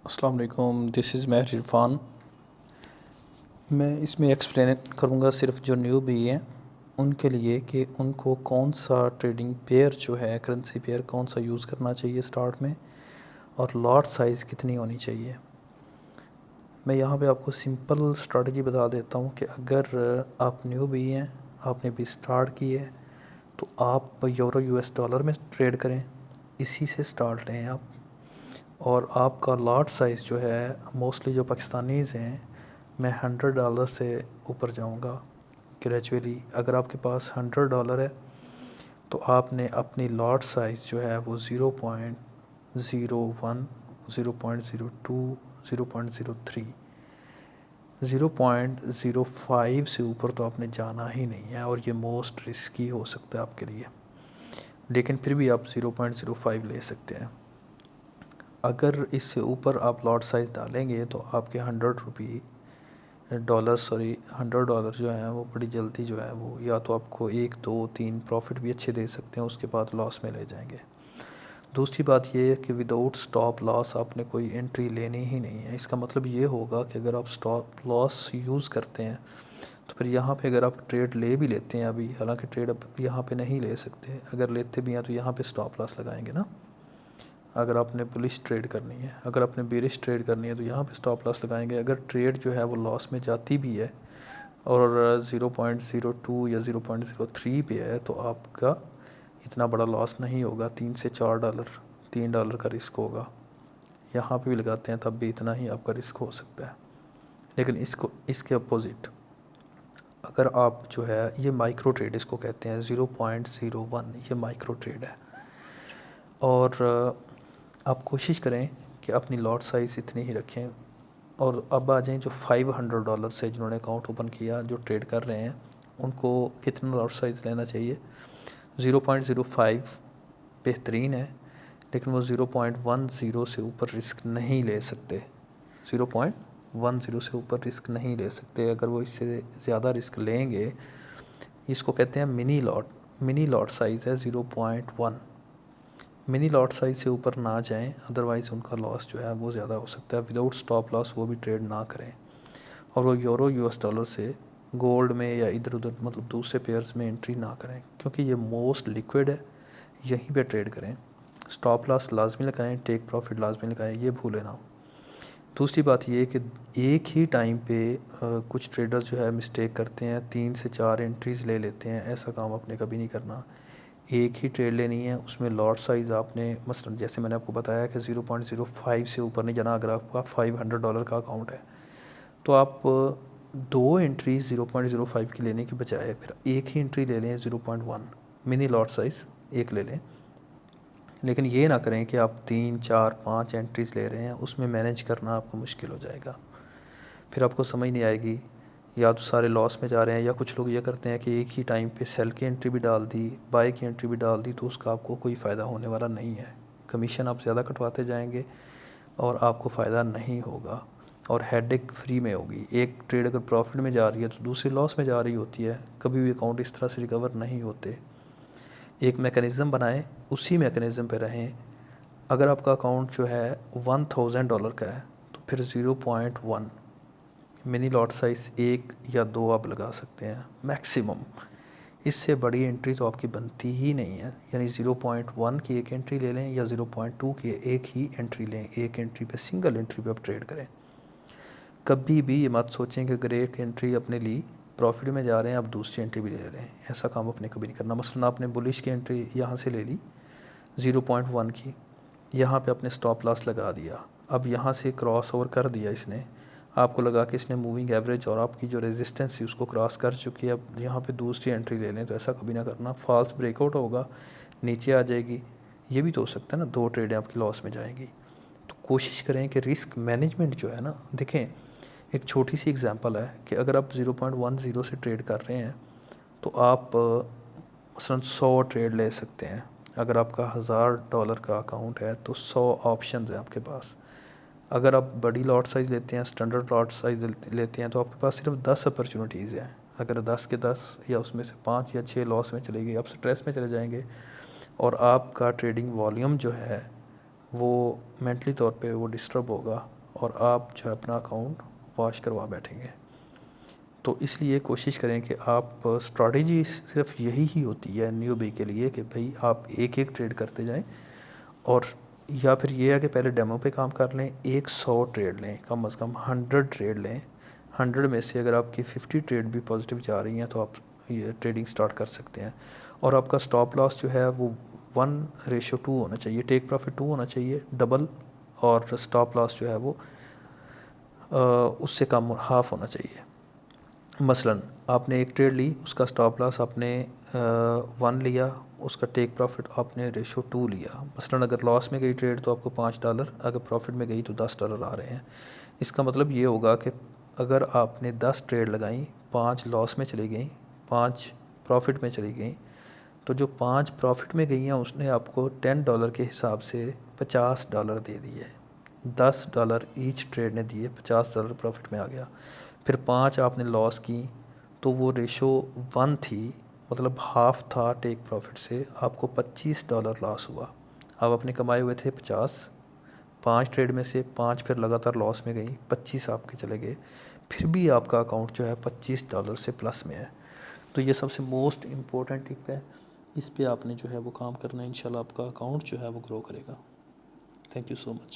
अस्सलाम वालेकुम, this is महर इरफ़ान। मैं इसमें एक्सप्लेन करूँगा सिर्फ जो न्यू भी हैं उनके लिए कि उनको कौन सा ट्रेडिंग पेयर जो है करेंसी पेयर कौन सा यूज़ करना चाहिए स्टार्ट में, और लॉट साइज़ कितनी होनी चाहिए। मैं यहाँ पे आपको सिंपल स्ट्रेटजी बता देता हूँ कि अगर आप न्यू भी हैं, आपने भी स्टार्ट की है, तो आप यूरो यूएस डॉलर में ट्रेड करें, इसी से स्टार्ट लें आप। और आपका लॉट साइज़ जो है मोस्टली जो पाकिस्तानीज़ हैं, मैं $100 से ऊपर जाऊंगा ग्रेजुअली। अगर आपके पास $100 है तो आपने अपनी लॉट साइज़ जो है वो 0.01, 0.02, 0.03, 0.05 से ऊपर तो आपने जाना ही नहीं है, और ये मोस्ट रिस्की हो सकता है आपके लिए, लेकिन फिर भी आप 0.05 ले सकते हैं। अगर इससे ऊपर आप लॉट साइज़ डालेंगे तो आपके $100 जो हैं वो बड़ी जल्दी जो है वो या तो आपको 1 2 3 प्रॉफिट भी अच्छे दे सकते हैं, उसके बाद लॉस में ले जाएंगे। दूसरी बात ये है कि विदाउट स्टॉप लॉस आपने कोई एंट्री लेनी ही नहीं है। इसका मतलब ये होगा कि अगर आप स्टॉप लॉस यूज़ करते हैं तो फिर यहाँ पे अगर आप ट्रेड ले भी लेते हैं अभी, हालांकि ट्रेड अब यहाँ पे नहीं ले सकते, अगर लेते भी हैं तो यहाँ पे स्टॉप लॉस लगाएंगे ना। अगर आपने बुलिश ट्रेड करनी है, अगर आपने बेरिश ट्रेड करनी है तो यहाँ पे स्टॉप लॉस लगाएंगे। अगर ट्रेड जो है वो लॉस में जाती भी है और 0.02 या 0.03 पे है तो आपका इतना बड़ा लॉस नहीं होगा, $3 से $4, $3 का रिस्क होगा। यहाँ पे भी लगाते हैं तब भी इतना ही आपका रिस्क हो सकता है। लेकिन इसके अपोजिट अगर आप जो है, ये माइक्रो ट्रेड इसको कहते हैं, 0.01 ये माइक्रो ट्रेड है। और आप कोशिश करें कि अपनी लॉट साइज़ इतनी ही रखें। और अब आ जाएं जो $500 से जिन्होंने अकाउंट ओपन किया, जो ट्रेड कर रहे हैं, उनको कितना लॉट साइज़ लेना चाहिए। 0.05 बेहतरीन है, लेकिन वो 0.10 से ऊपर रिस्क नहीं ले सकते। 0.10 से ऊपर रिस्क नहीं ले सकते। अगर वो इससे ज़्यादा रिस्क लेंगे, इसको कहते हैं mini lot. Mini lot size है 0.1। मिनी लॉट साइज़ से ऊपर ना जाएं, अदरवाइज़ उनका लॉस जो है वो ज़्यादा हो सकता है। विदाउट स्टॉप लॉस वो भी ट्रेड ना करें, और वो यूरो यूएस डॉलर से गोल्ड में या इधर उधर मतलब दूसरे पेयर्स में एंट्री ना करें, क्योंकि ये मोस्ट लिक्विड है, यहीं पे ट्रेड करें। स्टॉप लॉस लाजमी लगाएं, टेक प्रॉफिट लाजमी लगाएं, ये भूलें ना। दूसरी बात ये कि एक ही टाइम पे कुछ ट्रेडर्स जो है मिस्टेक करते हैं, 3 से 4 एंट्रीज़ ले लेते हैं। ऐसा काम आपने कभी नहीं करना। एक ही ट्रेड लेनी है, उसमें लॉट साइज़ आपने मसलन जैसे मैंने आपको बताया कि 0.05 से ऊपर नहीं जाना। अगर आपका $500 का अकाउंट है तो आप 2 एंट्रीज 0.05 की लेने की बजाय फिर एक ही एंट्री ले लें, 0.1 मिनी लॉट साइज़ एक ले लें। लेकिन ये ना करें कि आप 3 4 5 एंट्रीज़ ले रहे हैं, उसमें मैनेज करना आपको मुश्किल हो जाएगा। फिर आपको समझ नहीं आएगी, या तो सारे लॉस में जा रहे हैं, या कुछ लोग ये करते हैं कि एक ही टाइम पे सेल की एंट्री भी डाल दी, बाय की एंट्री भी डाल दी, तो उसका आपको कोई फ़ायदा होने वाला नहीं है। कमीशन आप ज़्यादा कटवाते जाएंगे और आपको फ़ायदा नहीं होगा, और हेडेक फ्री में होगी। एक ट्रेड अगर प्रॉफिट में जा रही है तो दूसरी लॉस में जा रही होती है, कभी भी अकाउंट इस तरह से रिकवर नहीं होते। एक मैकेनिज़्म बनाएं, उसी मैकेनिज़्म पे रहें। अगर आपका अकाउंट जो है $1000 का है तो फिर 0.1 मिनी लॉट साइज़ 1 या 2 आप लगा सकते हैं मैक्सिमम। इससे बड़ी एंट्री तो आपकी बनती ही नहीं है। यानी 0.1 की एक एंट्री ले लें या 0.2 की एक ही एंट्री लें। एक एंट्री पे, सिंगल एंट्री पे आप ट्रेड करें। कभी भी ये मत सोचें कि अगर एक एंट्री अपने ली, प्रॉफिट में जा रहे हैं, आप दूसरी एंट्री भी ले लें। ऐसा काम आपने कभी नहीं करना। मसलन आपने बुलिश की एंट्री यहाँ से ले ली 0.1 की, यहाँ पे आपने स्टॉप लॉस लगा दिया। अब यहाँ से क्रॉस ओवर कर दिया इसने, आपको लगा कि इसने मूविंग एवरेज और आपकी जो रेजिस्टेंस है उसको क्रॉस कर चुकी है, अब यहाँ पे दूसरी एंट्री ले लें, तो ऐसा कभी ना करना। फॉल्स ब्रेकआउट होगा, नीचे आ जाएगी, ये भी तो हो सकता है ना, 2 ट्रेडें आपकी लॉस में जाएंगी। तो कोशिश करें कि रिस्क मैनेजमेंट जो है ना, देखें एक छोटी सी एग्जांपल है कि अगर आप 0.10 से ट्रेड कर रहे हैं तो आप मसलन 100 ट्रेड ले सकते हैं। अगर आपका $1000 का अकाउंट है तो 100 ऑप्शंस हैं आपके पास। अगर आप बड़ी लॉट साइज़ लेते हैं, स्टैंडर्ड लॉट साइज़ लेते हैं, तो आपके पास सिर्फ 10 अपॉर्चुनिटीज़ हैं। अगर 10 के 10 या उसमें से 5 या 6 लॉस में चलेगी, आप स्ट्रेस में चले जाएंगे, और आपका ट्रेडिंग वॉल्यूम जो है वो मेंटली तौर पे वो डिस्टर्ब होगा और आप जो है अपना अकाउंट वॉश करवा बैठेंगे। तो इसलिए कोशिश करें कि आप स्ट्रैटेजी सिर्फ यही ही होती है न्यूबी के लिए कि भाई आप एक एक ट्रेड करते जाएं, और या फिर ये है कि पहले डेमो पे काम कर लें, 100 ट्रेड लें, कम से कम 100 ट्रेड लें। 100 में से अगर आपकी 50 ट्रेड भी पॉजिटिव जा रही हैं तो आप ये ट्रेडिंग स्टार्ट कर सकते हैं। और आपका स्टॉप लॉस जो है वो 1:2 होना चाहिए, टेक प्रॉफिट 2 होना चाहिए डबल, और स्टॉप लॉस जो है वो उससे कम हाफ होना चाहिए। मसलन आपने एक ट्रेड ली, उसका स्टॉप लॉस आपने 1 लिया, उसका टेक प्रॉफिट आपने रेशो 2 लिया। मसलन अगर लॉस में गई ट्रेड तो आपको $5, अगर प्रॉफिट में गई तो $10 आ रहे हैं। इसका मतलब ये होगा कि अगर आपने 10 ट्रेड लगाई, 5 लॉस में चली गई, 5 प्रॉफिट में चली गई, तो जो 5 प्रॉफिट में गई हैं उसने आपको $10 के हिसाब से $50 दे दिए। $10 ईच ट्रेड ने दिए, $50 प्रॉफिट में आ गया। फिर 5 आपने लॉस की तो वो रेशो 1 थी, मतलब हाफ था टेक प्रॉफिट से, आपको $25 लॉस हुआ। अब अपने कमाए हुए थे 50, 5 ट्रेड में से 5 फिर लगातार लॉस में गई, 25 आपके चले गए, फिर भी आपका अकाउंट जो है $25 से प्लस में है। तो ये सबसे मोस्ट इम्पोर्टेंट टिप है, इस पे आपने जो है वो काम करना है, इंशाल्लाह आपका अकाउंट जो है वो ग्रो करेगा। Thank you so much.